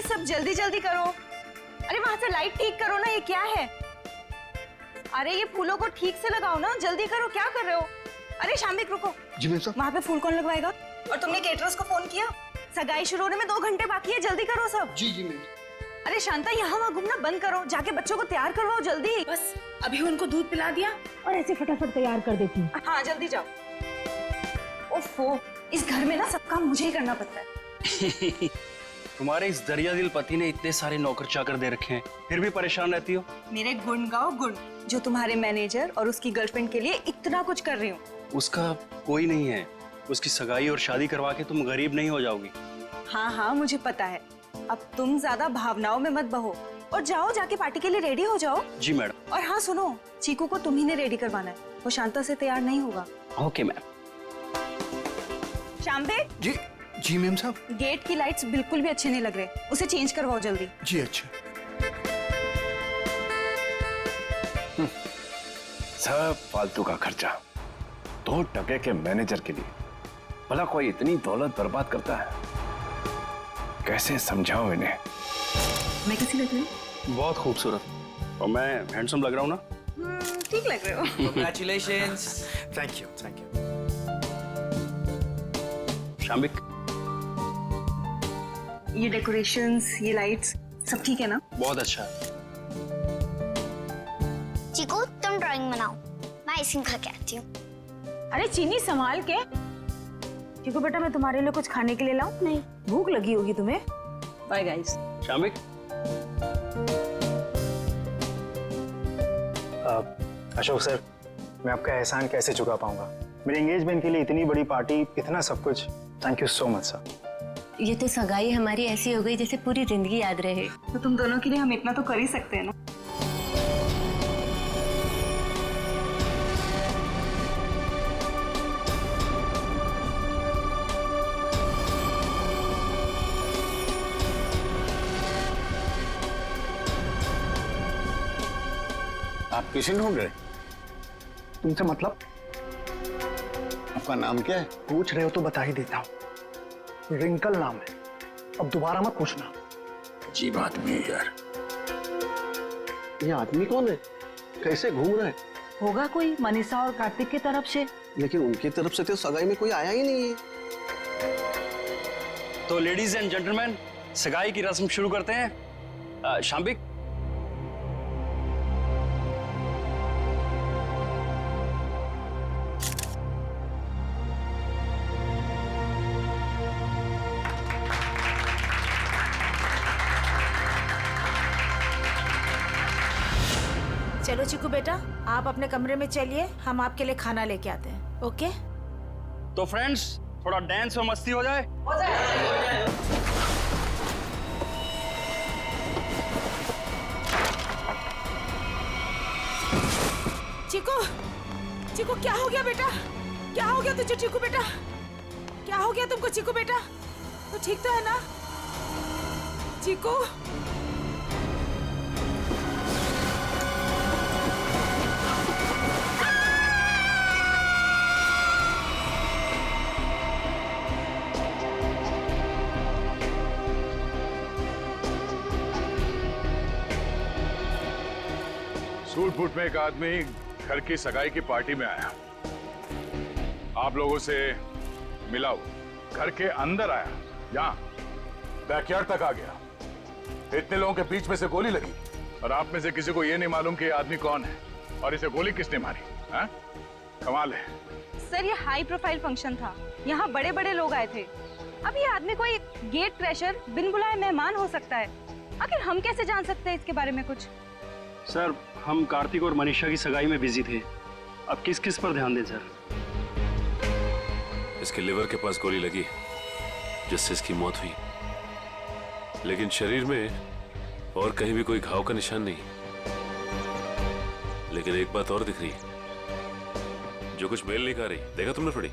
सब जल्दी जल्दी करो। अरे वहां से लाइट ठीक करो ना, ये क्या है? अरे ये फूलों को ठीक से लगाओ ना, जल्दी करो, क्या कर रहे हो? अरे शाम्बिक रुको। जी मैम साहब। वहां पे फूल कौन लगवाएगा? और तुमने केटरर्स को फोन किया? सगाई शुरू होने में 2 घंटे बाकी है, जल्दी करो सब। जी मैम। अरे शांता, यहाँ वहाँ घूमना बंद करो, जाके बच्चों को तैयार करवाओ जल्दी। बस अभी उनको दूध पिला दिया और ऐसे फटाफट तैयार कर देती हूँ। हाँ जल्दी जाओ। ओफो, इस घर में ना सब काम मुझे ही करना पड़ता है। तुम्हारे इस दरिया दिल पति ने इतने सारे नौकर चाकर दे रखे हैं, फिर भी परेशान रहती हो। मेरे गुण गाओ गुण, जो तुम्हारे मैनेजर और उसकी गर्लफ्रेंड के लिए इतना कुछ कर रही हूँ। उसका कोई नहीं है, उसकी सगाई और शादी करवा के तुम गरीब नहीं हो जाओगी। हाँ हाँ मुझे पता है। अब तुम ज्यादा भावनाओं में मत बहो और जाओ, जाके पार्टी के लिए रेडी हो जाओ। जी मैडम। और हाँ सुनो, चीकू को तुम ही ने रेडी करवाना है, वो शांता से तैयार नहीं होगा। Okay ma'am. शाम्बिक। जी जी मैम साहब। गेट की लाइट्स बिल्कुल भी अच्छे नहीं लग रहे, उसे चेंज करवाओ जल्दी। जी अच्छा। सब फालतू का खर्चा, 2 टके के मैनेजर के लिए। भला कोई इतनी दौलत बर्बाद करता है? कैसे समझाऊं इन्हें? मैं कैसी लग रही हूँ? बहुत खूबसूरत। और मैं हैंडसम लग रहा हूँ ना? ठीक लग रहे हो। Congratulations. Thank you thank you. Shambik, ये डेकोरेशंस, ये लाइट्स, सब ठीक है ना? बहुत अच्छा। चीकू तुम ड्राइंग बनाओ, मैं आइसक्रीम खा के आती हूँ। अरे चीनी संभाल के। चीकू बेटा, मैं तुम्हारे लिए कुछ खाने के लिए लाऊं? नहीं, भूख लगी होगी तुम्हें। Bye guys. Shambik, Ashok sir, मैं आपका एहसान कैसे चुका पाऊंगा? मेरे एंगेजमेंट के लिए इतनी बड़ी पार्टी, इतना सब कुछ। Thank you so much sir. ये तो सगाई हमारी ऐसी हो गई जैसे पूरी जिंदगी याद रहे। तो तुम दोनों के लिए हम इतना तो कर ही सकते हैं ना। आप किसे ढूंढ रहे? तुमसे मतलब? आपका नाम क्या है? पूछ रहे हो तो बता ही देता हूँ। रिंकल नाम है, अब दोबारा मत पूछना। अजीब आदमी है यार। ये आदमी कौन है? कैसे घूम रहा है? होगा कोई मनीषा और कार्तिक की तरफ से। लेकिन उनकी तरफ से तो सगाई में कोई आया ही नहीं है। तो लेडीज एंड जेंटलमैन, सगाई की रस्म शुरू करते हैं। शाम्बिक, चलो चीकू बेटा, आप अपने कमरे में चलिए, हम आपके लिए खाना लेके आते हैं। ओके? तो फ्रेंड्स, थोड़ा डांस और मस्ती हो जाए। चीकू, चीकू क्या हो गया बेटा? क्या हो गया तुझे चीकू बेटा? क्या हो गया तुमको चीकू बेटा? तो ठीक तो है ना चीकू? सूट बूट में एक आदमी घर की सगाई की पार्टी में आया, आप लोगों से मिला, वो घर के अंदर आया, यहाँ बैकयार्ड तक आ गया। इतने लोगों के बीच में से गोली लगी और आप में से किसी को यह नहीं मालूम कि ये आदमी कौन है और इसे गोली किसने मारी। हाँ? कमाल है। सर, ये हाई प्रोफाइल फंक्शन था, यहाँ बड़े बड़े लोग आए थे। अब ये आदमी कोई गेट क्रैशर, बिन बुलाए मेहमान हो सकता है। आखिर हम कैसे जान सकते हैं इसके बारे में कुछ? सर, हम कार्तिक और मनीषा की सगाई में बिजी थे, अब किस किस पर ध्यान दें सर? इसके लिवर के पास गोली लगी जिससे इसकी मौत हुई, लेकिन शरीर में और कहीं भी कोई घाव का निशान नहीं। लेकिन एक बात और दिख रही, जो कुछ मेल नहीं खा रही। देखा तुमने थोड़ी?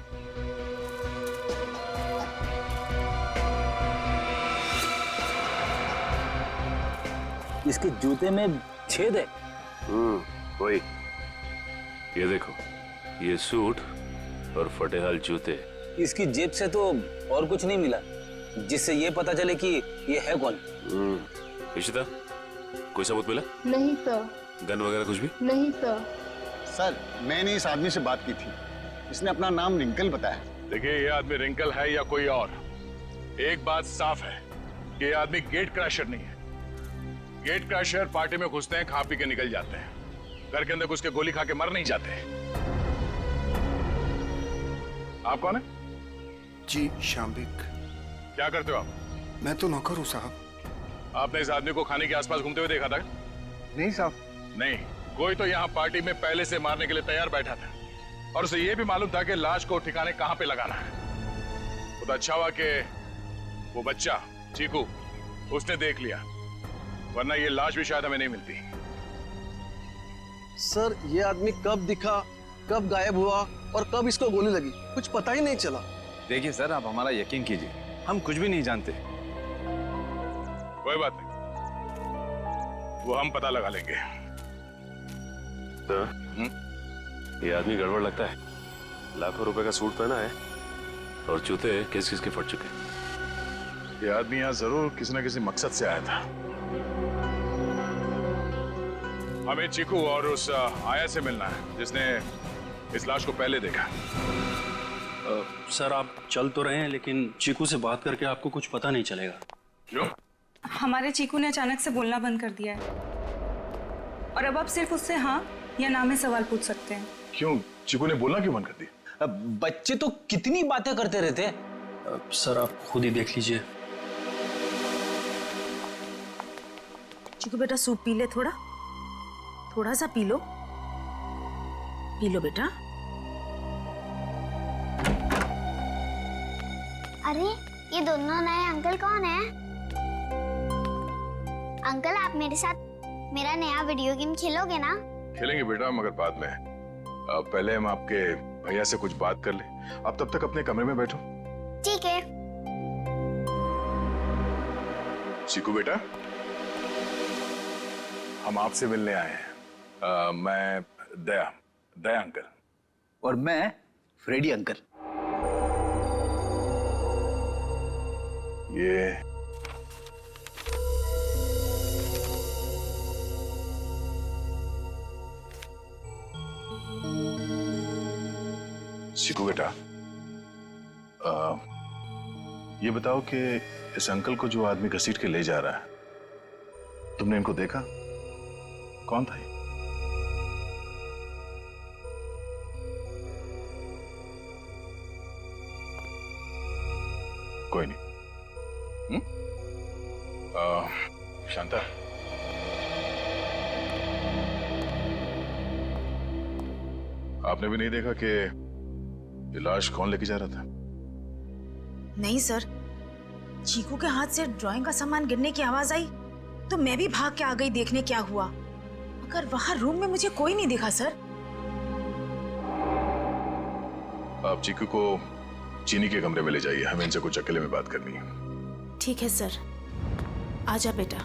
इसके जूते में छेद है। वही। ये देखो, ये सूट और फटेहाल जूते। इसकी जेब से तो और कुछ नहीं मिला। जिससे ये पता चले कि ये है कौन। इशिता, कोई सबूत मिला? नहीं सर। गन वगैरह कुछ भी? नहीं सर। सर मैंने इस आदमी से बात की थी, इसने अपना नाम रिंकल बताया। देखिए, ये आदमी रिंकल है या कोई और, एक बात साफ है कि ये आदमी गेट क्रैशर नहीं है। गेट क्रैशर पार्टी में घुसते हैं, खा पी के निकल जाते हैं, घर के अंदर घुस के गोली खा के मर नहीं जाते। आप कौन है? जी शाम्बिक। क्या करते हो आप? मैं तो नौकर हूँ साहब। आपने इस आदमी को खाने के आसपास घूमते हुए देखा था? नहीं साहब। नहीं, कोई तो यहाँ पार्टी में पहले से मारने के लिए तैयार बैठा था और उसे ये भी मालूम था कि लाश को ठिकाने कहाँ पे लगाना है। वो तो अच्छा हुआ कि वो बच्चा चीकू उसने देख लिया, वरना ये लाश भी शायद हमें नहीं मिलती। सर ये आदमी कब दिखा, कब गायब हुआ और कब इसको गोली लगी, कुछ पता ही नहीं चला। देखिए सर, आप हमारा यकीन कीजिए, हम कुछ भी नहीं जानते। कोई बात नहीं, वो हम पता लगा लेंगे। तो ये आदमी गड़बड़ लगता है। लाखों रुपए का सूट पहना है और जूते किस किस के फट चुके। ये आदमी यहाँ जरूर किसी न किसी मकसद से आया था। हमें चीकू और उस आया से मिलना है जिसने इस लाश को पहले देखा। सर आप चल तो रहे हैं, लेकिन चीकू से बात करके आपको कुछ पता नहीं चलेगा। क्यों? हमारे चीकू ने अचानक से बोलना बंद कर दिया है और अब आप सिर्फ उससे हाँ या ना में सवाल पूछ सकते हैं। क्यों? चीकू ने बोलना क्यों बंद कर दिया? बच्चे तो कितनी बातें करते रहते हैं। सर आप खुद ही देख लीजिए। चिकू बेटा सूप पी ले, थोड़ा सा पी लो बेटा। अरे ये दोनों नए अंकल कौन है? अंकल आप मेरे साथ मेरा नया वीडियो गेम खेलोगे ना? खेलेंगे बेटा, मगर बाद में। पहले हम आपके भैया से कुछ बात कर ले। आप तब तक अपने कमरे में बैठो। ठीक है। चीकू बेटा, हम आपसे मिलने आए हैं। मैं दया अंकल। और मैं फ्रेडी अंकल। ये चीकू बेटा, ये बताओ कि इस अंकल को जो आदमी घसीट के ले जा रहा है, तुमने इनको देखा? कौन था ये? कोई नहीं। शांता, आपने भी नहीं देखा कि ये लाश कौन लेके जा रहा था? नहीं सर, चीकू के हाथ से ड्राइंग का सामान गिरने की आवाज आई तो मैं भी भाग के आ गई देखने क्या हुआ, मगर वहां रूम में मुझे कोई नहीं दिखा सर। आप चीकू को चीनी के कमरे में ले जाइए, हमें इनसे कुछ अकेले में बात करनी है। ठीक है सर, आजा बेटा।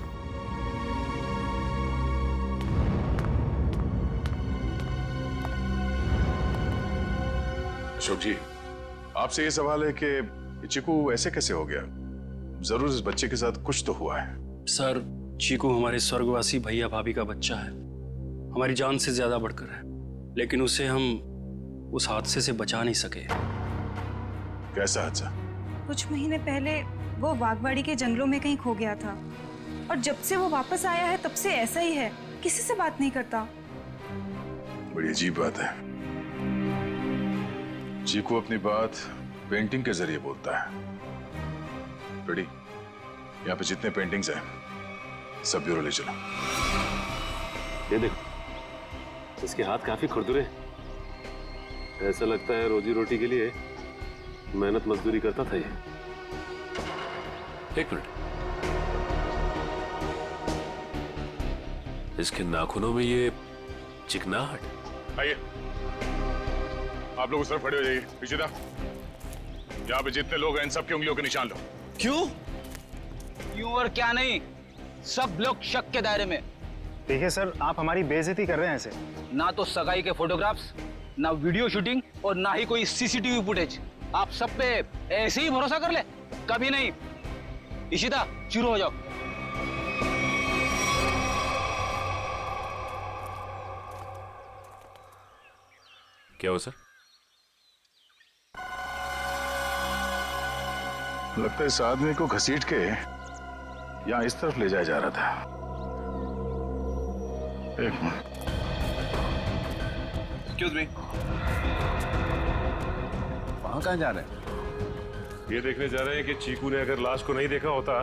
अशोक जी, आपसे ये सवाल है कि चीकू ऐसे कैसे हो गया? जरूर इस बच्चे के साथ कुछ तो हुआ है। सर चीकू हमारे स्वर्गवासी भैया भाभी का बच्चा है, हमारी जान से ज्यादा बढ़कर है, लेकिन उसे हम उस हादसे से बचा नहीं सके। कैसा हादसा? कुछ महीने पहले वो वागवाड़ी के जंगलों में कहीं खो गया था और जब से वो वापस आया है तब से ऐसा ही है, किसी से बात नहीं करता। बड़ी अजीब बात है। चीकू अपनी बात पेंटिंग के जरिए बोलता है। बड़ी, यहाँ पे जितने पेंटिंग्स हैं सब ब्यूरो ले चलो। ये देखो, इसके हाथ काफी खुरदुरे हैं। ऐसा लगता है रोजी रोटी के लिए मेहनत मजदूरी करता था ये। एक मिनट, इसके नाखूनों में ये चिकनाहट। आइए, आप लोग उस तरफ खड़े हो जाइए। पीछे था, यहाँ पे जितने लोग हैं इन सबकी उंगलियों के निशान लो। क्यों? क्यों और क्या नहीं, सब लोग शक के दायरे में। देखिए सर, आप हमारी बेइज्जती कर रहे हैं ऐसे। ना तो सगाई के फोटोग्राफ्स, ना वीडियो शूटिंग और ना ही कोई सीसीटीवी फुटेज। आप सब पे ऐसे ही भरोसा कर ले? कभी नहीं। इशिता शुरू हो जाओ। क्या हुआ सर? लगता है इस आदमी को घसीट के यहाँ इस तरफ ले जाया जा रहा था। एक मिनट। एक्सक्यूज मी, वहां कहाँ जा रहे हैं? ये देखने जा रहे हैं कि चीकू ने अगर लाश को नहीं देखा होता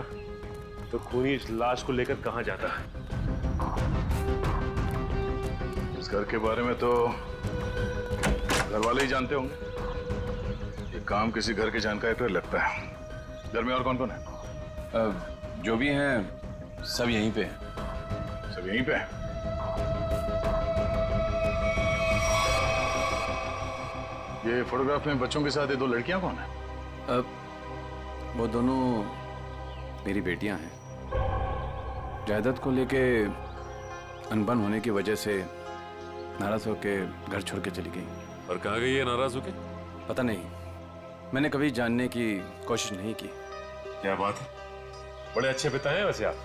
तो खूनी इस लाश को लेकर कहाँ जाता। इस घर के बारे में तो घर वाले ही जानते होंगे। ये काम किसी घर के जानकारी पर लगता है। घर में और कौन कौन है? जो भी हैं सब यहीं पे हैं। सब यहीं पे हैं? ये फोटोग्राफ में बच्चों के साथ ये दो लड़कियां कौन है? वो दोनों मेरी बेटियां हैं। जायदाद को लेके अनबन होने की वजह से नाराज होके घर छोड़ के चली गई। और कहाँ गई है नाराज होके? पता नहीं, मैंने कभी जानने की कोशिश नहीं की। क्या बात है, बड़े अच्छे पिता हैं वैसे आप।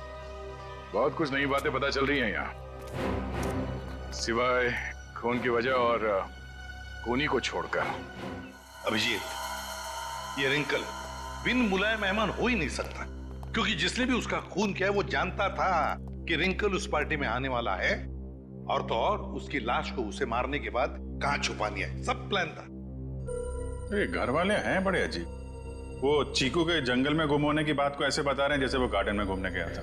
बहुत कुछ नई बातें पता चल रही हैं यहाँ, सिवाय खून की वजह और खूनी को छोड़कर। अभिजीत, ये रिंकल बिन बुलाए मेहमान हो ही नहीं सकता, क्योंकि जिसने भी उसका खून किया वो जानता था कि रिंकल उस पार्टी में आने वाला है, और तो और उसकी लाश को उसे मारने के बाद कहां छुपानी है, सब प्लान था। ये घर वाले हैं बड़े अजीब। वो चीकू के जंगल में गुम होने की बात को ऐसे बता रहे हैं जैसे वो गार्डन में घूमने गया था।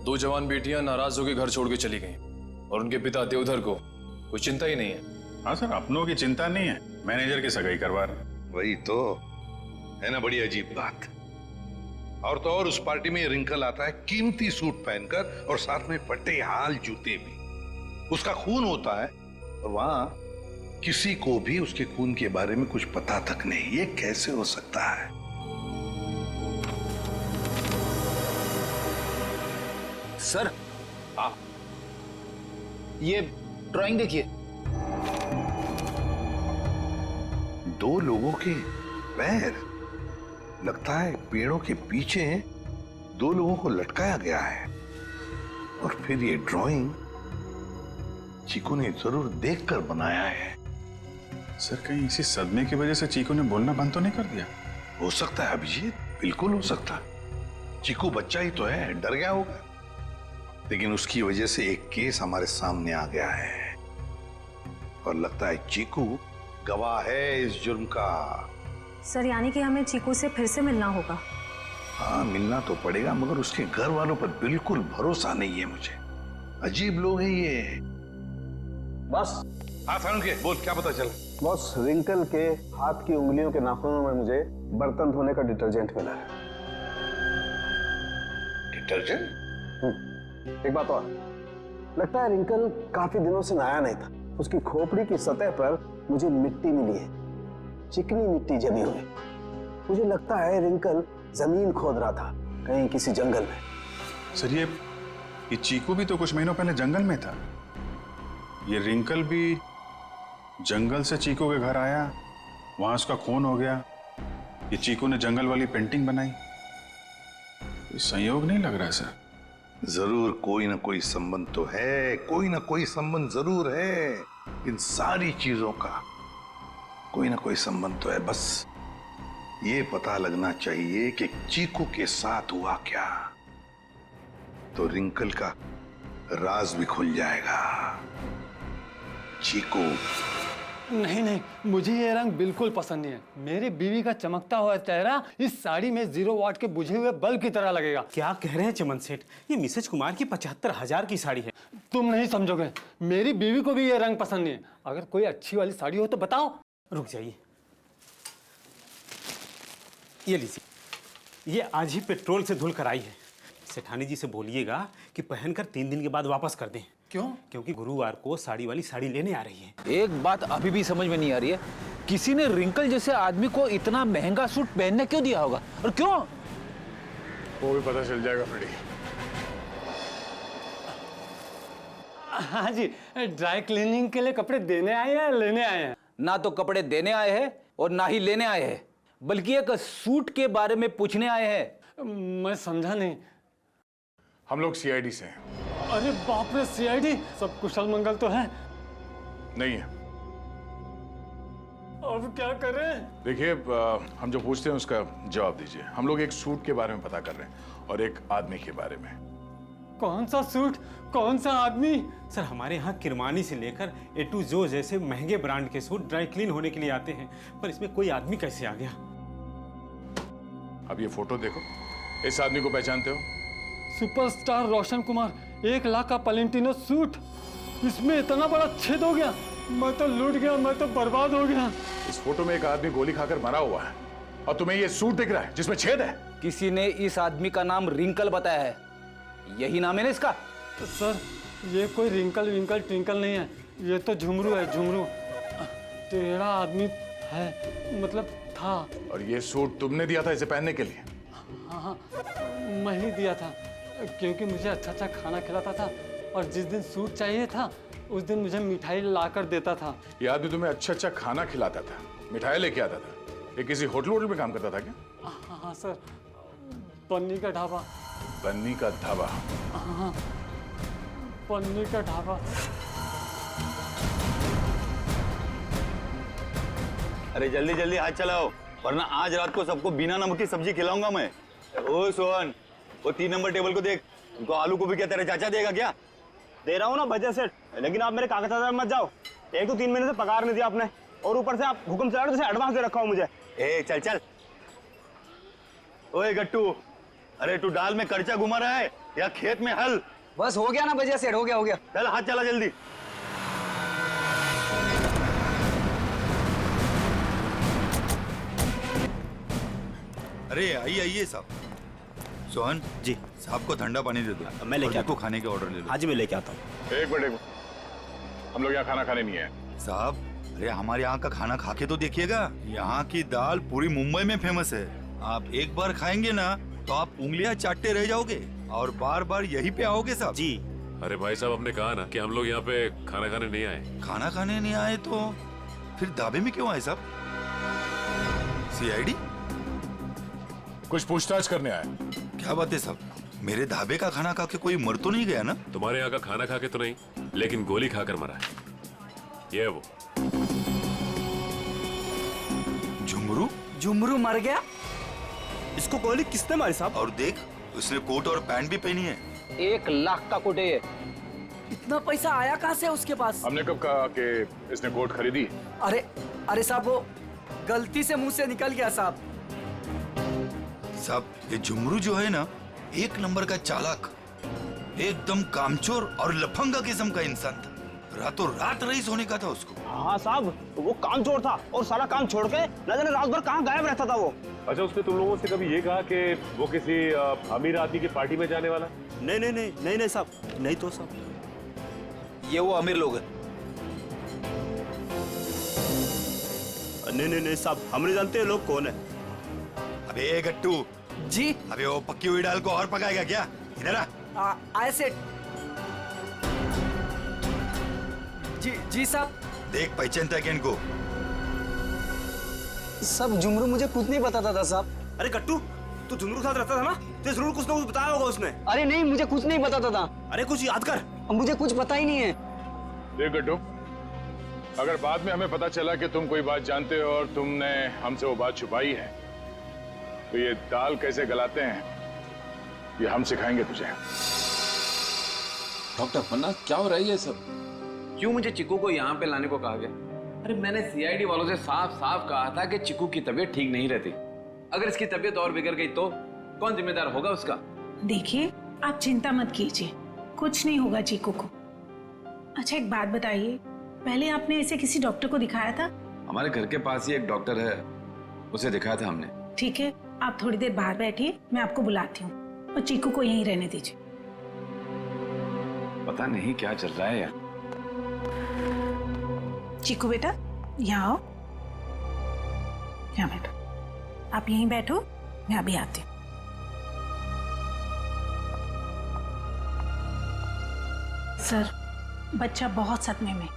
दो जवान बेटियां नाराज होकर घर छोड़ के चली गईं और उनके पिता देवधर को कोई चिंता ही नहीं है। हाँ सर, अपनों की चिंता नहीं है, मैनेजर की सगाई करवा रहे। वही तो है ना, बड़ी अजीब बात। और तो और उस पार्टी में रिंकल आता है कीमती सूट पहनकर और साथ में फटे हाल जूते भी। उसका खून होता है और वहां किसी को भी उसके खून के बारे में कुछ पता तक नहीं। ये कैसे हो सकता है? सर ये ड्राइंग देखिए। दो लोगों के पैर, लगता है पेड़ों के पीछे दो लोगों को लटकाया गया है। और फिर ये ड्राइंग चीकू ने जरूर देखकर बनाया है। सर, कहीं इसी सदमे की वजह से चीकू ने बोलना बंद तो नहीं कर दिया? हो सकता है अभिजीत, बिल्कुल हो सकता है। चीकू बच्चा ही तो है, डर गया होगा। लेकिन उसकी वजह से एक केस हमारे सामने आ गया है और लगता है चीकू गवाह है इस जुर्म का। सर, यानी कि हमें चीकू से फिर से मिलना होगा? हाँ, मिलना तो पड़ेगा, मगर उसके घर वालों पर बिल्कुल भरोसा नहीं है मुझे। अजीब लोग हैं ये। बस। हाँ सारुण के बोल, क्या पता चला? बॉस, रिंकल के हाथ की उंगलियों के नाखूनों में मुझे बर्तन धोने का डिटर्जेंट मिला है। डिटर्जेंट? एक बात और, लगता है रिंकल काफी दिनों से नहाया नहीं था। उसकी खोपड़ी की सतह पर मुझे मिट्टी मिली है, चिकनी मिट्टी जमी हुई। मुझे लगता है रिंकल जमीन खोद रहा था कहीं किसी जंगल में। सर, ये चीकू भी तो कुछ महीनों पहले जंगल में था। ये रिंकल भी जंगल से चीकू के घर आया, वहां उसका खून हो गया। ये चीकू ने जंगल वाली पेंटिंग बनाई। कोई संयोग नहीं लग रहा है सर। जरूर कोई ना कोई संबंध तो है, कोई ना कोई संबंध जरूर है। इन सारी चीजों का कोई ना कोई संबंध तो है। बस ये पता लगना चाहिए कि चीकू के साथ हुआ क्या, तो रिंकल का राज भी खुल जाएगा। चीकू। नहीं नहीं, मुझे ये रंग बिल्कुल पसंद नहीं है। मेरी बीवी का चमकता हुआ चेहरा इस साड़ी में 0 वाट के बुझे हुए बल्ब की तरह लगेगा। क्या कह रहे हैं चमन सेठ, ये मिसेज कुमार की 75,000 की साड़ी है। तुम नहीं समझोगे, मेरी बीवी को भी ये रंग पसंद नहीं है। अगर कोई अच्छी वाली साड़ी हो तो बताओ। रुक जाइए, ये लीजिए, ये आज ही पेट्रोल से धुल कर आई है। सेठानी जी से बोलिएगा कि पहनकर 3 दिन के बाद वापस कर दें। क्यों? क्योंकि गुरुवार को साड़ी वाली साड़ी लेने आ रही है। एक बात अभी भी समझ में नहीं आ रही है, किसी ने रिंकल जैसे आदमी को इतना महंगा सूट पहनने क्यों दिया होगा और क्यों? वो भी पता चल जाएगा फ्रेडी। हाँ जी, ड्राई क्लीनिंग के लिए कपड़े देने आए हैं, लेने आए हैं? ना तो कपड़े देने आए हैं और ना ही लेने आए हैं, बल्कि एक सूट के बारे में पूछने आए हैं। मैं समझा नहीं। हम लोग सीआईडी से हैं। अरे बाप रे, सीआईडी? सब कुशल मंगल तो है? नहीं है। अब क्या करें? देखिए, हम जो पूछते हैं उसका जवाब दीजिए। हम लोग एक सूट के बारे में पता कर रहे हैं और एक आदमी के बारे में। कौन सा सूट, कौन सा आदमी? सर, हमारे यहाँ किरमानी से लेकर ए टू जो जैसे महंगे ब्रांड के सूट ड्राई क्लीन होने के लिए आते हैं, पर इसमें कोई आदमी कैसे आ गया? अब ये फोटो देखो, इस आदमी को पहचानते हो? सुपरस्टार रोशन कुमार, 1 लाख का पलेंटिनो सूट, इसमें इतना बड़ा छेद हो गया। मैं तो लूट गया, मैं तो बर्बाद हो गया। इस फोटो में एक आदमी गोली खाकर मरा हुआ है और तुम्हें ये सूट दिख रहा है जिसमें छेद है। किसी ने इस आदमी का नाम रिंकल बताया है, यही नाम है ना इसका? सर, ये कोई रिंकल विंकल ट्विंकल नहीं है, ये तो झुमरू है, झुमरू। टेढ़ा आदमी है, मतलब था। और ये सूट तुमने दिया था इसे पहनने के लिए? हाँ, मैं ही दिया था, क्योंकि मुझे अच्छा अच्छा खाना खिलाता था और जिस दिन सूट चाहिए था उस दिन मुझे मिठाई ला कर देता था। ये आदमी तुम्हें अच्छा अच्छा खाना खिलाता था, मिठाई लेके आता था। ये किसी होटल में काम करता था क्या? हाँ सर, पन्नी का ढाबा। बन्नी का ढाबा? हाँ, पन्नी का ढाबा। अरे जल्दी जल्दी हाथ चलाओ, वरना आज रात को सबको बिना नमक की सब्जी खिलाऊंगा मैं। ओ सोहन, वो 3 नंबर टेबल को देख, उनको आलू गोभी क्या तेरा चाचा देगा क्या? दे रहा हूँ ना बजट सेट, लेकिन आप मेरे कागजात मत जाओ। एक तो 3 महीने से पगार नहीं दिया आपने, और ऊपर से आप हुक्म चला रहे हो जैसे एडवांस दे रखा हो मुझे। ए चल चल। ओए गट्टू, अरे तू डाल में कर्चा घुमा रहा है या खेत में हल? बस हो गया ना बजट सेट, हो गया। चल हाथ चला जल्दी। अरे आइए आइए साहब। सोहन जी, साहब को ठंडा पानी दे दो। मैं लेके आता हूं। खाने के ऑर्डर ले लो। हाँ जी, मैं लेके आता हूँ। एक मिनट, हम लोग यहाँ खाना खाने नहीं आए साहब। अरे हमारे यहाँ का खाना खा के तो देखिएगा, यहाँ की दाल पूरी मुंबई में फेमस है। आप एक बार खाएंगे ना तो आप उंगलियां चाटते रह जाओगे और बार बार यहीं पे आओगे साहब जी। अरे भाई साहब, हमने कहा ना कि हम लोग यहाँ पे खाना खाने नहीं आए। खाना खाने नहीं आए तो फिर ढाबे में क्यों आए साहब? सीआईडी? कुछ पूछताछ करने आए। क्या बात है साहब, मेरे ढाबे का खाना खा के कोई मर तो नहीं गया ना? तुम्हारे यहाँ का खाना खा के तो नहीं, लेकिन गोली खाकर मरा है। ये वो झुमरू? झुमरू मर गया? इसको गोली किसने मारी साहब? और देख, उसने कोट और पैंट भी पहनी है। 1 लाख का कोट है ये। इतना पैसा आया कहाँ से उसके पास? हमने कब कहा कि इसने कोट खरीदी? अरे साहब, वो गलती से मुंह से निकल गया साहब। साहब, ये झुमरू जो है ना, 1 नंबर का चालाक, एकदम कामचोर और लफंगा किस्म का इंसान था। रातों रात रईस होने का था उसको। हाँ साहब, वो कामचोर था और सारा काम छोड़ के न जाने रात भर कहाँ गायब रहता था वो। अच्छा, उसने तुम लोगों से कभी ये कहा कि वो किसी अमीर आदमी की पार्टी में जाने वाला? नहीं साहब, नहीं तो साहब। ये वो अमीर लोग हैं। नहीं साहब, हम नहीं जानते लोग कौन है। अबे गट्टू जी। अबे वो पक्की हुई दाल को और पकाएगा क्या? इधर आ। आए सेठ जी साहब। देख, पहचानता है क्या इनको? सब झुमरू मुझे कुछ नहीं बताता था साहब। अरे गट्टू, तू झुमरू के साथ रहता था ना, तो जरूर कुछ ना कुछ बताया होगा उसने। अरे नहीं, मुझे कुछ नहीं बताता था। अरे कुछ याद कर। मुझे कुछ पता ही नहीं है। देख गट्टू, अगर बाद में हमें पता चला कि तुम कोई बात जानते हो और तुमने हमसे वो बात छुपाई है, तो ये दाल कैसे गलाते हैं ये हम सिखाएंगे तुझे। डॉक्टर पन्ना, क्या हो रहा है ये सब? क्यों मुझे चिकू को यहाँ पे लाने को कहा गया? अरे मैंने सीआईडी वालों से साफ साफ कहा था कि चिकू की तबीयत ठीक नहीं रहती। अगर इसकी तबीयत और बिगड़ गई तो कौन जिम्मेदार होगा उसका? देखिए, आप चिंता मत कीजिए, कुछ नहीं होगा चीकू को। अच्छा एक बात बताइए, पहले आपने ऐसे किसी डॉक्टर को दिखाया था? हमारे घर के पास ही एक डॉक्टर है, उसे दिखाया था हमने। ठीक है, आप थोड़ी देर बाहर बैठिए, मैं आपको बुलाती हूँ, और चीकू को यहीं रहने दीजिए। पता नहीं क्या चल रहा है यार। चीकू बेटा, यहाँ आओ, यहाँ बैठो। आप यहीं बैठो, मैं अभी आती हूँ। सर, बच्चा बहुत सदमे में।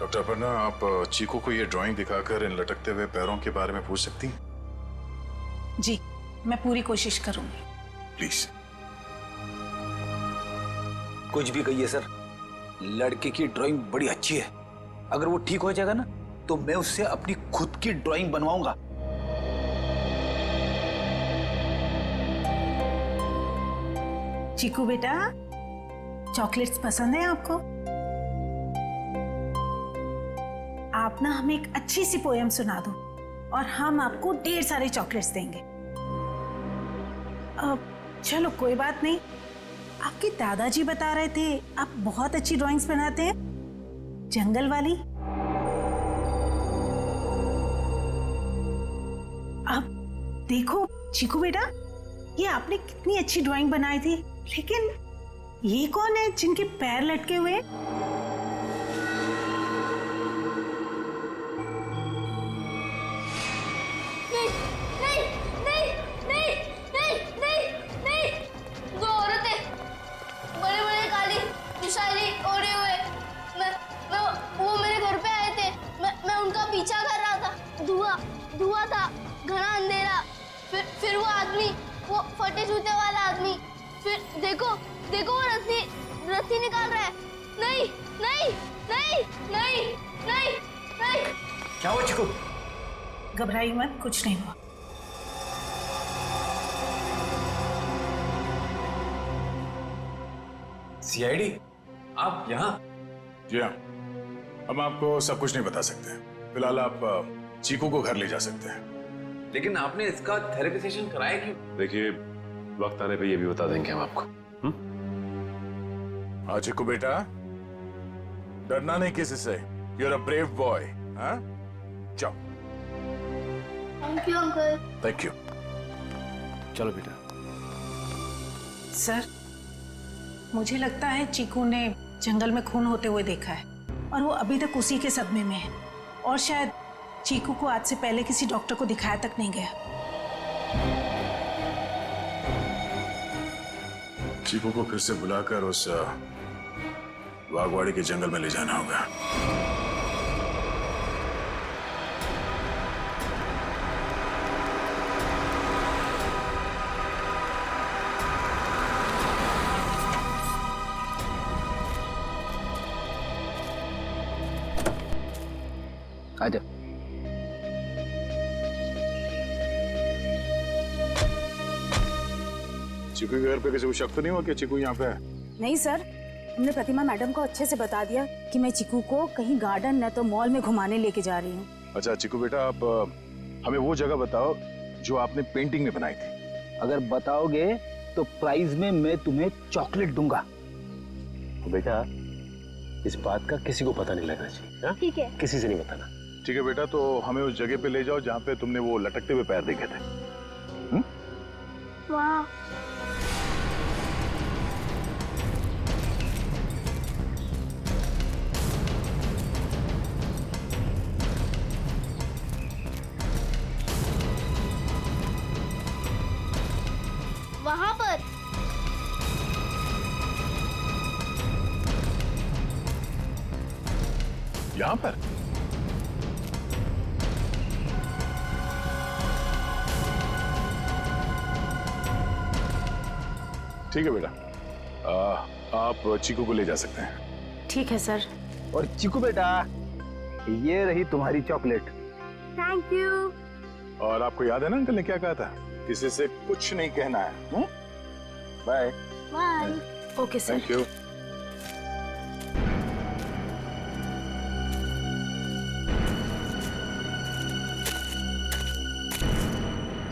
डॉक्टर पन्ना, आप चीकू को ये ड्राइंग दिखाकर इन लटकते हुए पैरों के बारे में पूछ सकती हैं? जी, मैं पूरी कोशिश करूंगी। प्लीज। कुछ भी कहिए सर, लड़के की ड्राइंग बड़ी अच्छी है। अगर वो ठीक हो जाएगा ना तो मैं उससे अपनी खुद की ड्राइंग बनवाऊंगा। चीकू बेटा, चॉकलेट्स पसंद है आपको? आप ना हमें एक अच्छी सी पोएम सुना दो और हम आपको ढेर सारे चॉकलेट्स देंगे। चलो कोई बात नहीं, आपके दादाजी बता रहे थे आप बहुत अच्छी ड्राइंग्स बनाते हैं, जंगल वाली। अब देखो चीकू बेटा, ये आपने कितनी अच्छी ड्राइंग बनाई थी, लेकिन ये कौन है जिनके पैर लटके हुए हैं? धुआं था, घना अंधेरा, फिर वो आदमी, वो फटे जूते वाला आदमी, फिर देखो वो रस्सी निकाल रहा है। नहीं नहीं नहीं नहीं नहीं नहीं। क्या हुआ चिकू? घबराइए मत, कुछ नहीं हुआ। सीआईडी, आप यहाँ? जी हाँ, हम आपको सब कुछ नहीं बता सकते। फिलहाल आप चीकू को घर ले जा सकते हैं। लेकिन आपने इसका थेरेपी सेशन कराया क्यों? देखिए, वक्त आने पे ये भी बता देंगे हम आपको। हाँ चीकू बेटा, डरना नहीं किसी से। You are a brave boy. हाँ, जाओ। Thank you uncle. Thank you. चलो बेटा। सर, मुझे लगता है चीकू ने जंगल में खून होते हुए देखा है और वो अभी तक उसी के सदमे में है, और शायद चीकू को आज से पहले किसी डॉक्टर को दिखाया तक नहीं गया। चीकू को फिर से बुलाकर उस बागवाड़ी के जंगल में ले जाना होगा। आजा। चीकू के घर पे किसी को शक तो नहीं हुआ कि चीकू यहाँ पे है? नहीं सर, हमने प्रतिमा मैडम को अच्छे से बता दिया कि मैं चीकू को कहीं गार्डन न तो मॉल में घुमाने लेके जा रही हूँ। अच्छा चीकू बेटा, आप हमें वो जगह बताओ जो आपने पेंटिंग में बनाई थी। अगर बताओगे तो प्राइज में मैं तुम्हें चॉकलेट दूंगा। तो बेटा, इस बात का किसी को पता नहीं लगना चाहिए। हाँ? ठीक है। किसी से नहीं बताना। ठीक है बेटा, तो हमें उस जगह पे ले जाओ जहाँ पे तुमने वो लटकते हुए पैर देखे थे। वाह। वहां पर यहाँ पर? ठीक है बेटा, आप चीकू को ले जा सकते हैं। ठीक है सर। और चीकू बेटा, ये रही तुम्हारी चॉकलेट। Thank you. और आपको याद है ना अंकल ने क्या कहा था? किसी से कुछ नहीं कहना है। Bye. Bye. Okay sir. Thank you.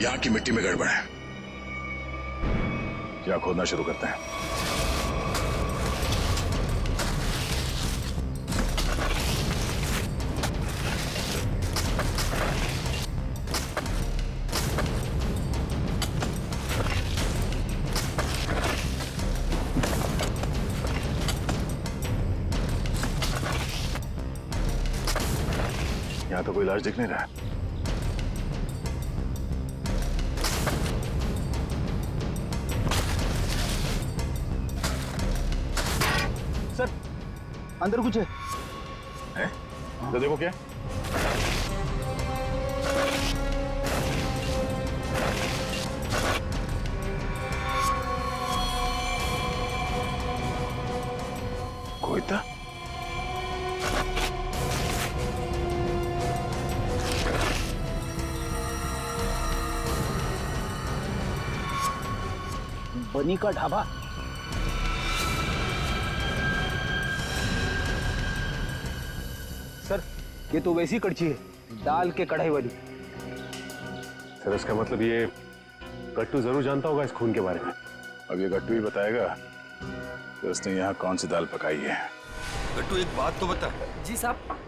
यहाँ की मिट्टी में गड़बड़ है, यहाँ खोदना शुरू करते हैं। यहाँ तो कोई इलाज दिख नहीं रहा है। सर, अंदर कुछ है? तो देखो क्या? बनी का ढाबा। सर ये तो वैसी कड़छी है, दाल के कढ़ाई वाली। सर इसका मतलब ये गट्टू जरूर जानता होगा इस खून के बारे में। अब ये गट्टू ही बताएगा कि उसने यहाँ कौन सी दाल पकाई है। गट्टू एक बात तो बता। जी साहब।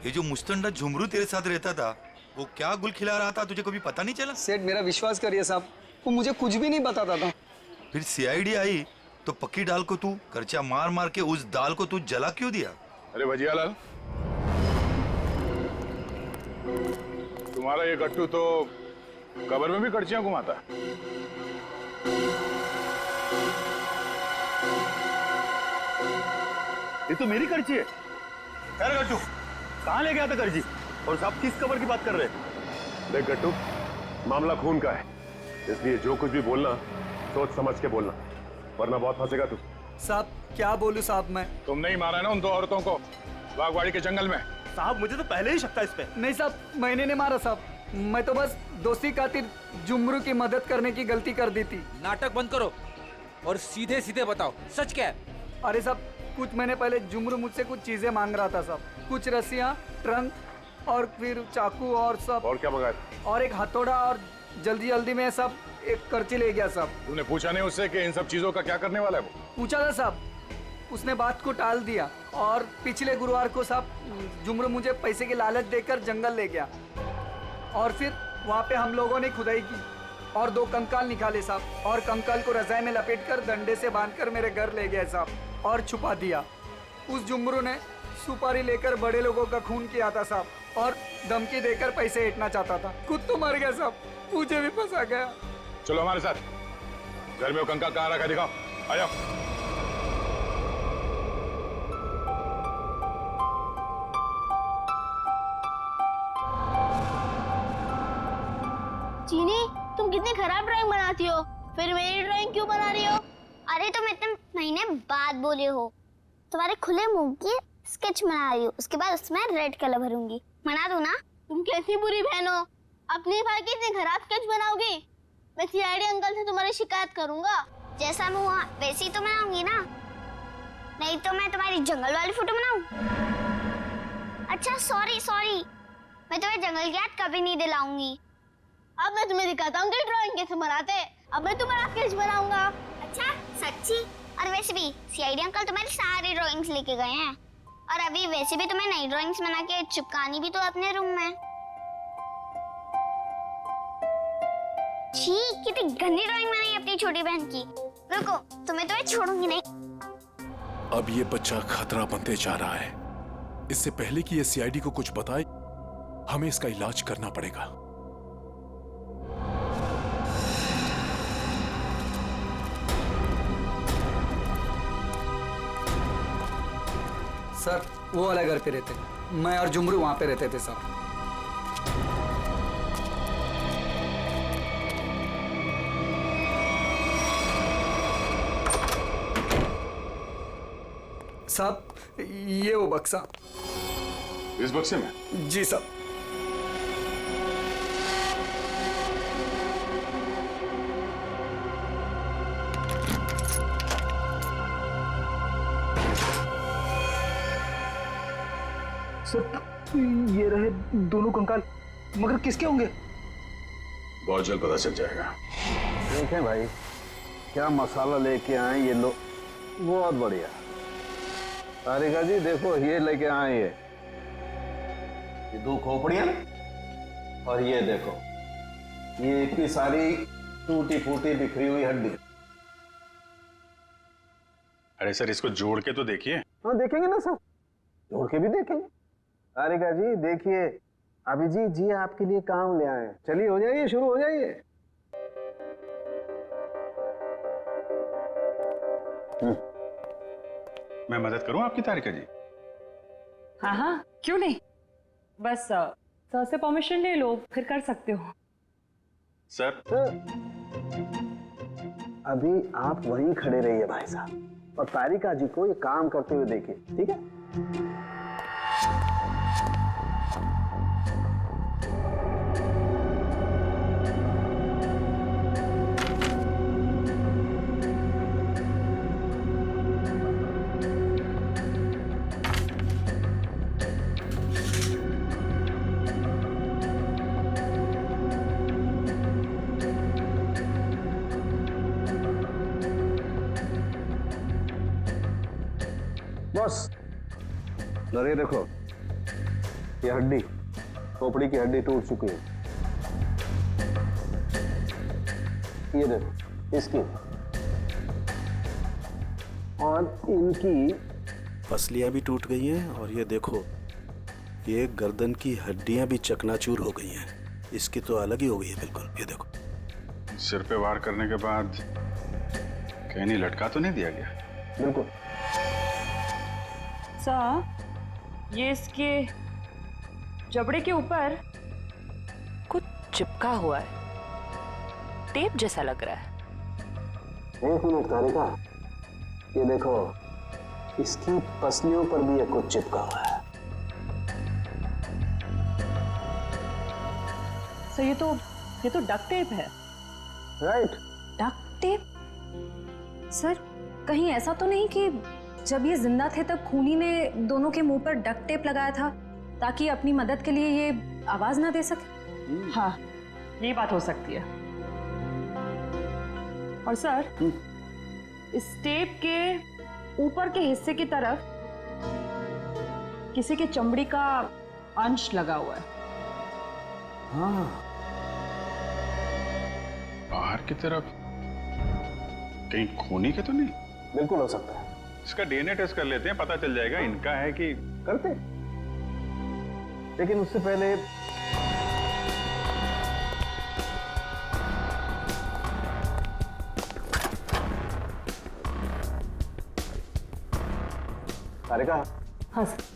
ये जो मुस्तंडा झुमरू तेरे साथ रहता था, वो क्या गुल खिला रहा था, तुझे कभी पता नहीं चला? सेठ मेरा विश्वास करिए साहब, वो मुझे कुछ भी नहीं बताता था। फिर सीआईडी आई तो पक्की दाल को तू करचा मार मार के उस दाल को तू जला क्यों दिया? अरे वजियालाल, तुम्हारा ये गट्टू तो कब्र में भी कड़चियां घुमाता है। ये तो मेरी कड़ची है। खैर गट्टू, कहाँ ले गया था कड़ची? और साहब किस कब्र की बात कर रहे हैं? देख गट्टू, मामला खून का है, इसलिए जो कुछ भी बोलना सोच समझ के बोलना, वरना बहुत फंसेगा तू। साहब क्या बोलूं साहब मैं? तुमने ही मारा ना उन दो औरतों को बागवाड़ी के जंगल में। साहब मुझे तो पहले ही शक था इस पे। नहीं साहब, मैंने नहीं मारा साहब, मैं तो बस दोस्ती खातिर जुमरू की मदद करने की गलती कर दी थी। नाटक बंद करो और सीधे सीधे बताओ सच क्या है? अरे साहब कुछ महीने पहले जुमरू मुझसे कुछ चीजें मांग रहा था साहब, कुछ रस्सियाँ, ट्रंक और फिर चाकू और सब। और क्या मंगाया? और एक हथौड़ा और जल्दी जल्दी में सब एक करची ले गया साहब। तूने पूछा नहीं उससे कि इन सब चीजों का क्या करने वाला है वो? पूछा था साहब, उसने बात को टाल दिया और पिछले गुरुवार को साहब जुमरू मुझे पैसे की लालच देकर जंगल ले गया और फिर वहाँ पे हम लोगों ने खुदाई की और 2 कंकाल निकाले साहब, और कंकाल को रजाई में लपेटकर डंडे से बांधकर मेरे घर ले गए साहब और छुपा दिया। उस जुमरू ने सुपारी लेकर बड़े लोगों का खून किया था साहब और धमकी देकर पैसे ऐंठना चाहता था। खुद तो मर गया साहब, मुझे भी फंसा गया। चलो हमारे साथ, घर में वो कंकाल कहाँ रखा दिखाओ, आ जाओ। चीनी, तुम कितनी खराब ड्राइंग बनाती हो, फिर मेरी ड्राइंग क्यों बना रही हो? अरे तुम इतने महीने बाद बोले हो, तुम्हारे खुले मुंह की स्केच बना रही हूँ, उसके बाद उसमें रेड कलर भरूंगी। मना दो ना। तुम कैसी बुरी बहन हो, अपने भाई की इतनी खराब स्केच बनाओगी? मैं सीआईडी अंकल से तुम्हारी शिकायत करूंगा। जैसा मैं हुआ वैसे ही तो बनाऊंगी ना, नहीं तो मैं तुम्हारी जंगल वाली फोटो बनाऊं? अच्छा सॉरी, मैं तुम्हें जंगल की याद कभी नहीं दिलाऊंगी। अब मैं तुम्हें दिखाता हूँ कि ड्राइंग कैसे बनाते हैं। अब मैं तुम्हारा स्केच बनाऊंगा। अच्छा सच्ची? और वैसे भी सीआईडी अंकल तुम्हारी सारी ड्राइंग्स लेके गए हैं, और अभी वैसे भी तुम्हें नई ड्राइंग्स बना के चिपकानी भी तो अपने रूम में। छी, कितनी गंदी ड्राइंग बनाई अपनी छोटी बहन की। रुको, तुम्हें तो मैं छोड़ूंगी नहीं। अब ये बच्चा खतरा बनते जा रहा है। इससे पहले कि ये सीआईडी को कुछ बताए, हमें इसका इलाज करना पड़ेगा। सर वो वाला घर पे रहते, मैं और जुमरू वहाँ पे रहते थे साहब। साहब ये वो बक्सा। इस बक्से में? जी साहब। सर ये रहे दोनों कंकाल, मगर किसके होंगे? बहुत जल्द पता चल जाएगा। देखें भाई, क्या मसाला लेके आए ये लोग, बहुत बढ़िया। तारिका जी देखो, ये लेके आए ये 2 खोपड़ियां, और ये देखो ये इतनी सारी टूटी फूटी बिखरी हुई हड्डी। अरे सर इसको जोड़ के तो देखिए। हाँ देखेंगे ना सर, जोड़ के भी देखेंगे। तारिका जी देखिए, अभिजीत जी आपके लिए काम ले आए। चलिए हो जाइए, शुरू हो जाइए। मैं मदद करूं आपकी तारिका जी? हाँ, क्यों नहीं, बस सर से परमिशन ले लो, फिर कर सकते हो। सर अभी आप वहीं खड़े रहिए भाई साहब, और तारिका जी को ये काम करते हुए देखिए, ठीक है? बॉस, अरे देखो, ये हड्डी, खोपड़ी की हड्डी टूट चुकी है। ये देखो, इसकी और इनकी पसलियां भी टूट गई हैं और ये देखो, ये गर्दन की हड्डियां भी चकनाचूर हो गई हैं। इसकी तो अलग ही हो गई है बिल्कुल। ये देखो, सिर पे वार करने के बाद कहीं नहीं लटका तो नहीं दिया गया? बिल्कुल। सर, ये इसके जबड़े के ऊपर कुछ चिपका हुआ है, टेप जैसा लग रहा है। एक मिनट तारिका, ये देखो, इसकी पसलियों पर भी ये कुछ चिपका हुआ है। सर, ये तो डक्ट टेप है। राइट। Duct tape? सर, कहीं ऐसा तो नहीं कि जब ये जिंदा थे तब खूनी ने दोनों के मुंह पर डक्ट टेप लगाया था ताकि अपनी मदद के लिए ये आवाज ना दे सके? हाँ, ये बात हो सकती है। और सर, इस टेप के ऊपर के हिस्से की तरफ किसी के चमड़ी का अंश लगा हुआ है। हाँ, बाहर की तरफ कहीं खूनी के तो नहीं? बिल्कुल हो सकता है। इसका डीएनए टेस्ट कर लेते हैं, पता चल जाएगा इनका है कि। करते, लेकिन उससे पहले तारिका। हाँ सर।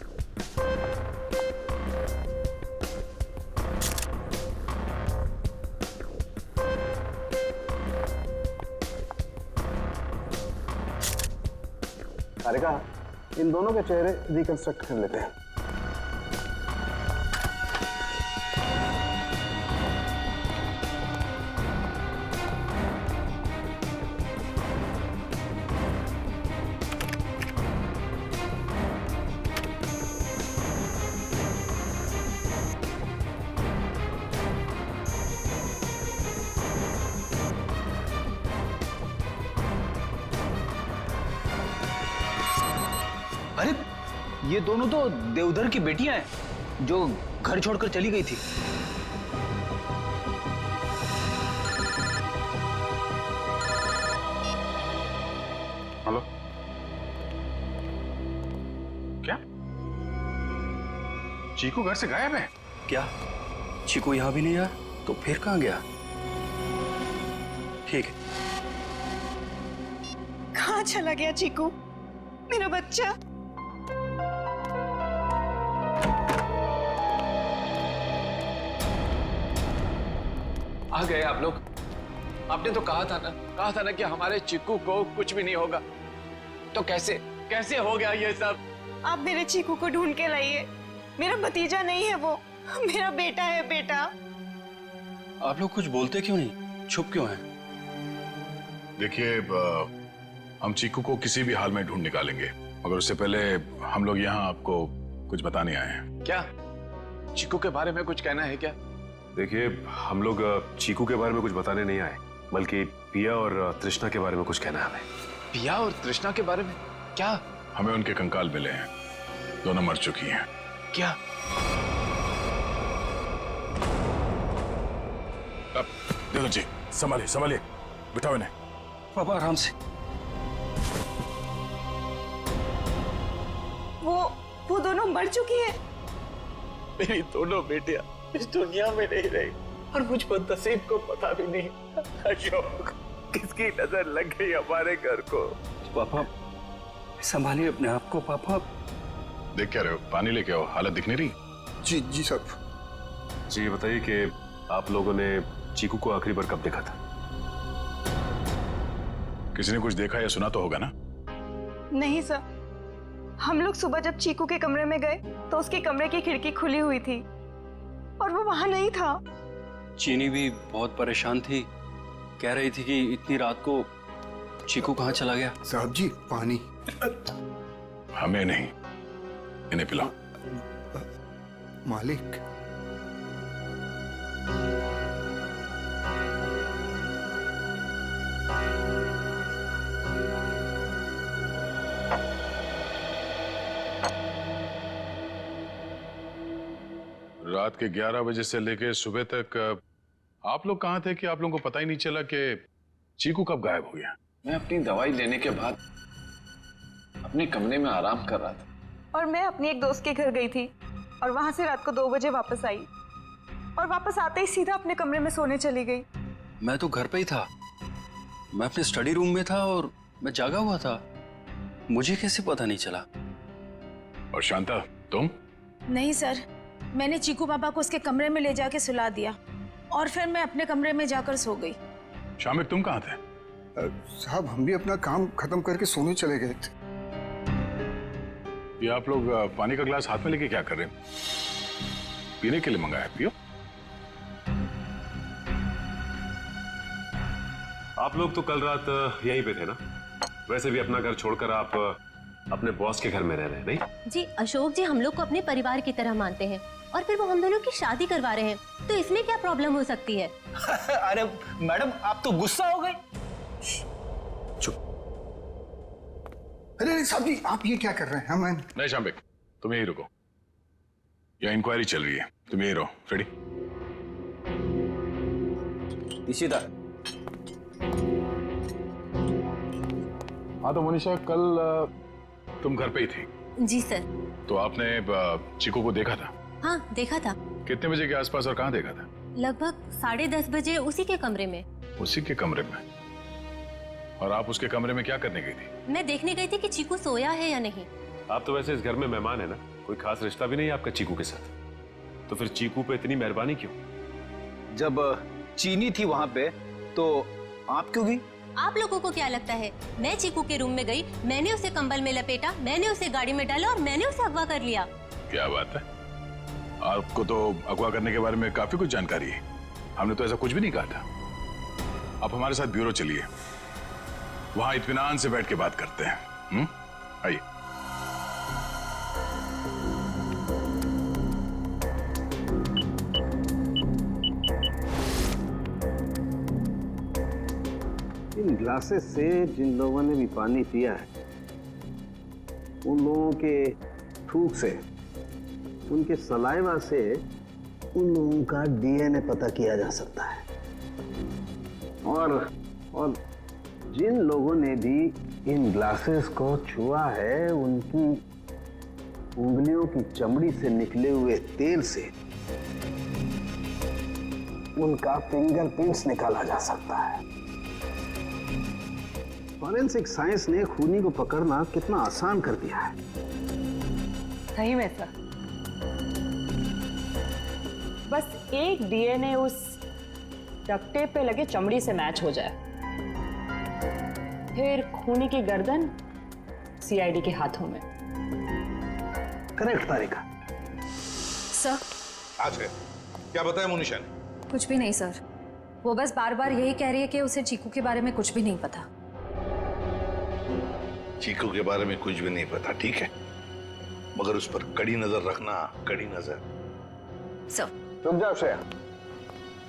तारिका, इन दोनों के चेहरे रिकंस्ट्रक्ट कर लेते हैं। अरे, ये दोनों तो देवधर की बेटियां हैं जो घर छोड़कर चली गई थी। हेलो, क्या चीकू घर से गायब है? क्या चीकू यहाँ भी नहीं आया? तो फिर कहाँ गया? ठीक है। कहाँ चला गया चीकू, मेरा बच्चा? आ गए आप लोग। आपने तो कहा था ना कि हमारे चिक्कू को कुछ भी नहीं होगा। तो कैसे हो गया ये सब? आप मेरे चीकू को ढूंढ के लाइए। मेरा भतीजा नहीं है वो, मेरा बेटा है। बेटा, आप लोग कुछ बोलते क्यों नहीं? चुप क्यों हैं? देखिए, हम चीकू को किसी भी हाल में ढूंढ निकालेंगे, मगर उससे पहले हम लोग यहाँ आपको कुछ बताने आए हैं। क्या चिक्कू के बारे में कुछ कहना है क्या? देखिए, हम लोग चीकू के बारे में कुछ बताने नहीं आए, बल्कि पिया और तृष्णा के बारे में कुछ कहना है हमें। पिया और तृष्णा के बारे में? क्या? हमें उनके कंकाल मिले हैं, दोनों मर चुकी हैं। क्या? अब देखो जी, संभालिए, बिठाओ इन्हें। पापा आराम से। वो दोनों मर चुकी है। मेरी दोनों बेटियां इस दुनिया में नहीं रही और मुझ पर नसीब को पता भी नहीं। अशोक, किसकी नजर लग गई हमारे घर को? पापा संभालिए अपने आप को। पापा देख क्या रहे हो? पानी लेके आओ, हालत दिख नहीं रही। जी साहब। जी, ये बताइए कि आप लोगों ने चीकू को आखिरी बार कब देखा था? किसी ने कुछ देखा या सुना तो होगा ना? नहीं सर, हम लोग सुबह जब चीकू के कमरे में गए तो उसके कमरे की खिड़की खुली हुई थी और वो वहां नहीं था। चीनी भी बहुत परेशान थी, कह रही थी कि इतनी रात को चीकू कहाँ चला गया। साहब जी, पानी। हमें नहीं, इन्हें पिलाओ। मालिक, रात के 11 बजे से लेके सुबह तक आप लोग कहाँ थे कि आप लोगों को पता ही नहीं चला कि चीकू कब गायब हो गया? मैं अपनी दवाई लेने के बाद अपने कमरे में आराम कर रहा था। और मैं अपनी एक दोस्त के घर गई थी और वहां से रात को 2 बजे वापस आई और वापस आते ही सीधा अपने कमरे में सोने चली गई। मैं तो घर पे ही था, मैं अपने स्टडी रूम में था और मैं जागा हुआ था, मुझे कैसे पता नहीं चला? और शांता तुम? नहीं सर, मैंने चीकू पापा को उसके कमरे में ले जाके सुला दिया और फिर मैं अपने कमरे में जाकर सो गई। शामिक तुम कहाँ थे? साहब हम भी अपना काम खत्म करके सोने चले गए थे। ये आप लोग पानी का गिलास हाथ में लेके क्या कर रहे हैं? पीने के लिए मंगाया, पियो। आप लोग तो कल रात यहीं पे थे ना? वैसे भी अपना घर छोड़कर आप अपने बॉस के घर में रह रहे हैं, नहीं? जी अशोक जी हम लोग को अपने परिवार की तरह मानते हैं और फिर वो हम दोनों की शादी करवा रहे हैं, तो इसमें क्या प्रॉब्लम हो सकती है? अरे मैडम आप तो गुस्सा हो गए। अरे साहब जी आप ये क्या कर रहे हैं? मैं नहीं शामिक तुम यहीं रुको, यहाँ इंक्वायरी चल रही है, तुम यहीं रहो। रेडी? इशिता। हाँ तो मनीषा कल तुम घर पे ही थी? जी सर। तो आपने चीकू को देखा था? हाँ देखा था। कितने बजे के आसपास और कहाँ देखा था? लगभग 10:30 बजे उसी के कमरे में। उसी के कमरे में? और आप उसके कमरे में क्या करने गई थी? मैं देखने गई थी कि चीकू सोया है या नहीं। आप तो वैसे इस घर में मेहमान है ना, कोई खास रिश्ता भी नहीं है आपका चीकू के साथ, तो फिर चीकू पे इतनी मेहरबानी क्यों? जब चीनी थी वहां पे तो आप क्यों गई? आप लोगों को क्या लगता है मैं चीकू के रूम में गई, मैंने उसे कंबल में लपेटा, मैंने उसे गाड़ी में डाला और मैंने उसे अगवा कर लिया? क्या बात है, आपको तो अगवा करने के बारे में काफी कुछ जानकारी है। हमने तो ऐसा कुछ भी नहीं कहा था। आप हमारे साथ ब्यूरो चलिए, वहां इत्मीनान से बैठ के बात करते हैं। आइए। इन ग्लासेस से जिन लोगों ने भी पानी पिया है उन लोगों के थूक से, उनके सलाइवा से उन लोगों का डीएनए पता किया जा सकता है। और जिन लोगों ने भी इन ग्लासेस को छुआ है उनकी उंगलियों की चमड़ी से निकले हुए तेल से उनका फिंगरप्रिंट्स निकाला जा सकता है। फॉरेंसिक साइंस ने खूनी को पकड़ना कितना आसान कर दिया है। सही में सर, बस एक डीएनए उस डक्ट टेप पे लगे चमड़ी से मैच हो जाए, फिर खूनी की गर्दन सीआईडी के हाथों में। करेक्ट तारिका। सर आज है क्या बताया मुनीषा ने? कुछ भी नहीं सर, वो बस बार बार यही कह रही है कि उसे चीकू के बारे में कुछ भी नहीं पता। चीकू के बारे में कुछ भी नहीं पता, ठीक है, मगर उस पर कड़ी नजर रखना, कड़ी नजर। सर रुक जाओ श्रेया,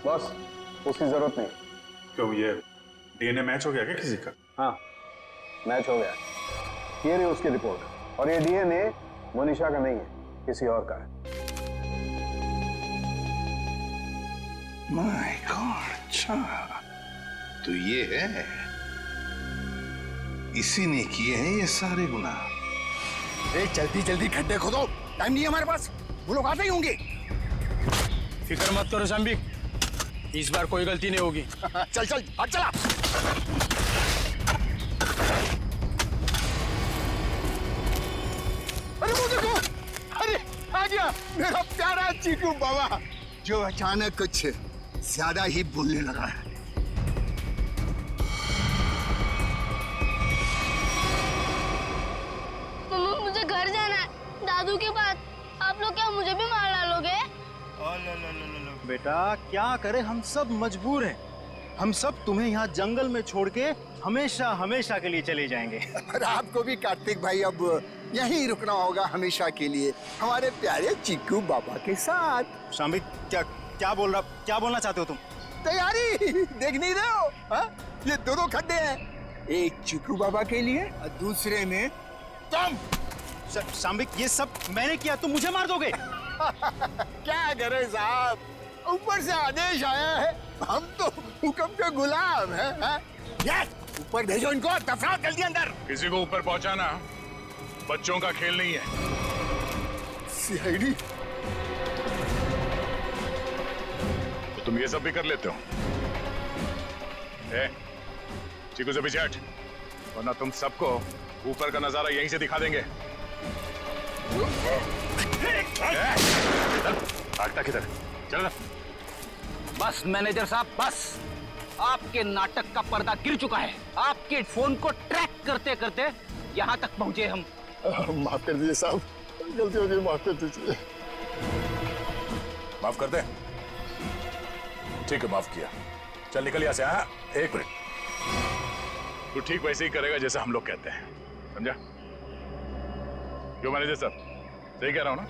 बॉस उसकी जरूरत नहीं। क्यों, ये डीएनए मैच हो गया क्या किसी का? हाँ मैच हो गया, ये रही उसकी रिपोर्ट, और ये डीएनए मनीषा का नहीं है, किसी और का है। माय गॉड, अच्छा तो ये है, इसी ने किए हैं ये सारे गुनाह। जल्दी जल्दी खड्डे खोदो, टाइम नहीं है हमारे पास, वो लोग आते ही होंगे। फिक्र मत करो शाम्बिक, इस बार कोई गलती नहीं होगी। चल चल हट चला। अरे वो देखो, अरे आ गया मेरा प्यारा चीकू बाबा, जो अचानक कुछ ज्यादा ही बोलने लगा है। मम्मा मुझे घर जाना है, दादू के पास। आप लोग क्या मुझे भी मार डालोगे? बेटा क्या करें, हम सब मजबूर हैं। हम सब तुम्हें यहाँ जंगल में छोड़ के हमेशा हमेशा के लिए चले जाएंगे। और आपको भी कार्तिक भाई अब यहीं रुकना होगा हमेशा के लिए, हमारे प्यारे चीकू बाबा के साथ। शाम्बिक क्या बोलना चाहते हो तुम? तैयारी देख नहीं रहे हो? हा? ये दो खड्डे हैं, एक चीकू बाबा के लिए और दूसरे में तुम। शाम्बिक ये सब मैंने किया, तुम मुझे मार दोगे? क्या करें साहब, ऊपर से आदेश आया है, हम तो हुक्म के गुलाम हैं। यस, ऊपर भेजो इनको, दफनाओ जल्दी अंदर। किसी को ऊपर पहुंचाना बच्चों का खेल नहीं है। सीआईडी, तो तुम ये सब भी कर लेते हो? चीकू से पीछे हट, वरना तुम सबको ऊपर का नजारा यहीं से दिखा देंगे। भागता किधर? चल। बस मैनेजर साहब, बस आपके नाटक का पर्दा गिर चुका है। आपके फोन को ट्रैक करते करते यहाँ तक पहुंचे हम। माफ कर दीजिए साहब, गलती हो गई, माफ कर दीजिए। माफ कर दे? ठीक है, माफ किया। चल निकल यहाँ से। हाँ, एक मिनट। तू ठीक वैसे ही करेगा जैसे हम लोग कहते हैं, समझा? क्यों मैनेजर साहब, सही कह रहा हूं ना?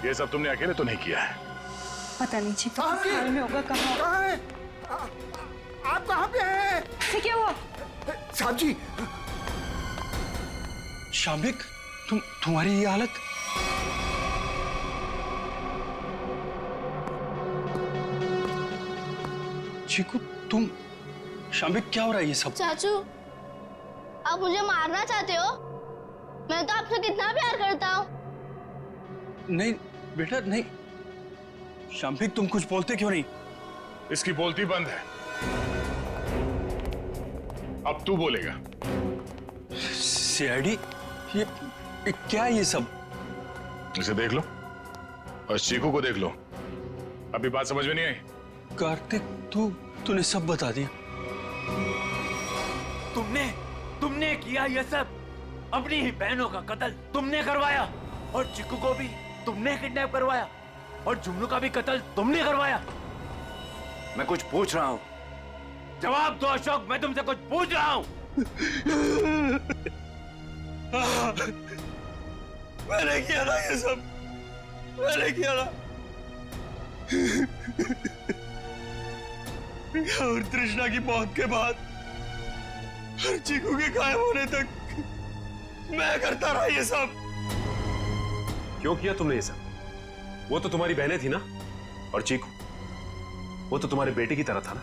ये सब तुमने अकेले तो नहीं किया है। पता नहीं जी हाल में होगा। कहाँ है आप? कहाँ पे हैं? क्या हुआ साहब जी? शाम्बिक, तुम्हारी ये हालत? चीकू, तुम? शाम्बिक, क्या हो रहा है ये सब? चाचू, आप मुझे मारना चाहते हो? मैं तो आपसे कितना प्यार करता हूँ। नहीं बेटा, नहीं। शाम्बिक, तुम कुछ बोलते क्यों नहीं? इसकी बोलती बंद है, अब तू बोलेगा। सीआईडी, ये क्या है ये सब? इसे देख लो और चीकू को देख लो। अभी बात समझ में नहीं आई? कार्तिक, तूने सब बता दिया। तुमने किया ये सब। अपनी ही बहनों का कत्ल तुमने करवाया, और चिक्कू को भी तुमने किडनैप करवाया, और जुमनू का भी कत्ल तुमने करवाया। मैं कुछ पूछ रहा हूँ, जवाब दो अशोक, मैं तुमसे कुछ पूछ रहा हूँ। मैंने किया ना ये सब, मैंने किया ना। और तृष्णा की मौत के बाद हर चीकू के गायब होने तक मैं करता रहा ये सब। क्यों किया तुमने ये सब? वो तो तुम्हारी बहनें थी ना, और चीकू वो तो तुम्हारे बेटे की तरह था ना,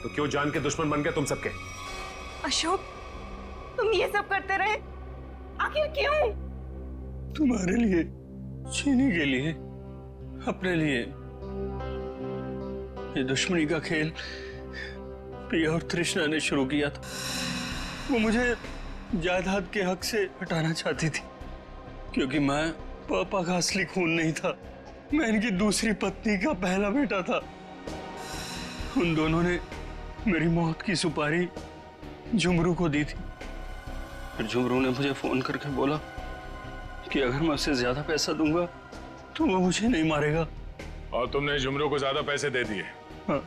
तो क्यों जान के दुश्मन बन गए तुम सबके? अशोक, तुम ये सब करते रहे, आखिर क्यों? तुम्हारे लिए, चीनी के लिए, अपने लिए। ये दुश्मनी का खेल प्रिया और तृष्णा ने शुरू किया था। वो मुझे जायदाद के हक से हटाना चाहती थी, क्योंकि मैं पापा का असली खून नहीं था, मैं इनकी दूसरी पत्नी का पहला बेटा था। उन दोनों ने मेरी मौत की सुपारी झुमरू को दी थी। फिर झुमरू ने मुझे फोन करके बोला कि अगर मैं उसे ज्यादा पैसा दूंगा तो वो मुझे नहीं मारेगा। और तुमने झुमरू को ज्यादा पैसे दे दिए? हाँ,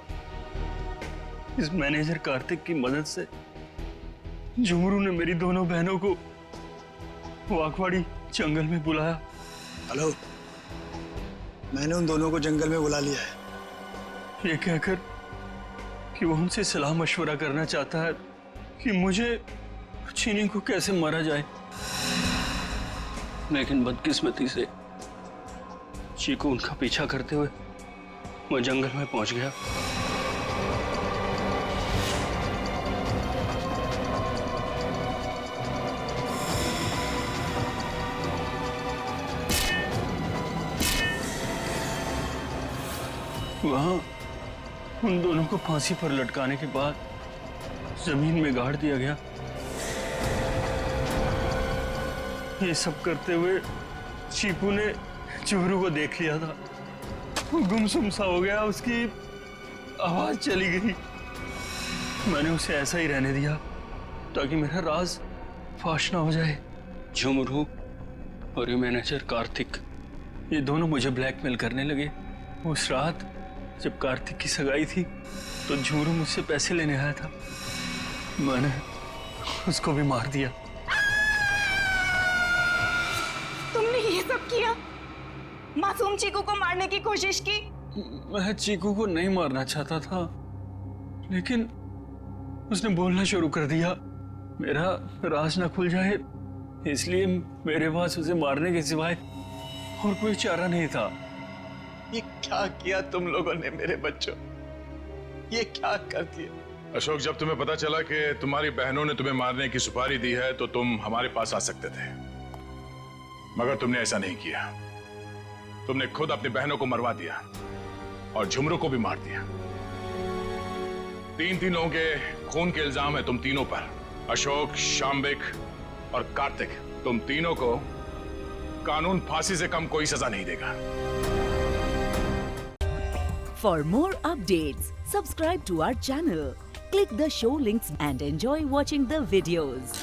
इस मैनेजर कार्तिक की मदद से झुमरू ने मेरी दोनों बहनों को वाकवाड़ी जंगल में बुलाया। हेलो, मैंने उन दोनों को जंगल में बुला लिया है। ये कहकर कि वो उनसे सलाह मशवरा करना चाहता है कि मुझे चीनी को कैसे मारा जाए। लेकिन बदकिस्मती से चीकू उनका पीछा करते हुए वो जंगल में पहुंच गया। वहां उन दोनों को फांसी पर लटकाने के बाद जमीन में गाड़ दिया गया। ये सब करते हुए चीकू ने झुमरू को देख लिया था। वो गुमसुम सा हो गया, उसकी आवाज चली गई। मैंने उसे ऐसा ही रहने दिया ताकि मेरा राज फाश ना हो जाए। झुमरू और ये मैनेजर कार्तिक, ये दोनों मुझे ब्लैकमेल करने लगे। उस रात जब कार्तिक की सगाई थी तो झुमरू मुझसे पैसे लेने आया था, मैंने उसको भी मार दिया। तुमने ये सब किया? मासूम चीकू को मारने की कोशिश की? मैं चीकू को नहीं मारना चाहता था, लेकिन उसने बोलना शुरू कर दिया। मेरा राज ना खुल जाए इसलिए मेरे पास उसे मारने के सिवाय और कोई चारा नहीं था। ये क्या किया तुम लोगों ने मेरे बच्चों? ये क्या कर दिया? अशोक, जब तुम्हें पता चला कि तुम्हारी बहनों ने तुम्हें मारने की सुपारी दी है तो तुम हमारे पास आ सकते थे, मगर तुमने ऐसा नहीं किया। तुमने खुद अपनी बहनों को मरवा दिया और झुमरू को भी मार दिया। तीन लोगों के खून के इल्जाम है तुम तीनों पर। अशोक, शाम्बिक और कार्तिक, तुम तीनों को कानून फांसी से कम कोई सजा नहीं देगा। For more updates, subscribe to our channel, click the show links and enjoy watching the videos.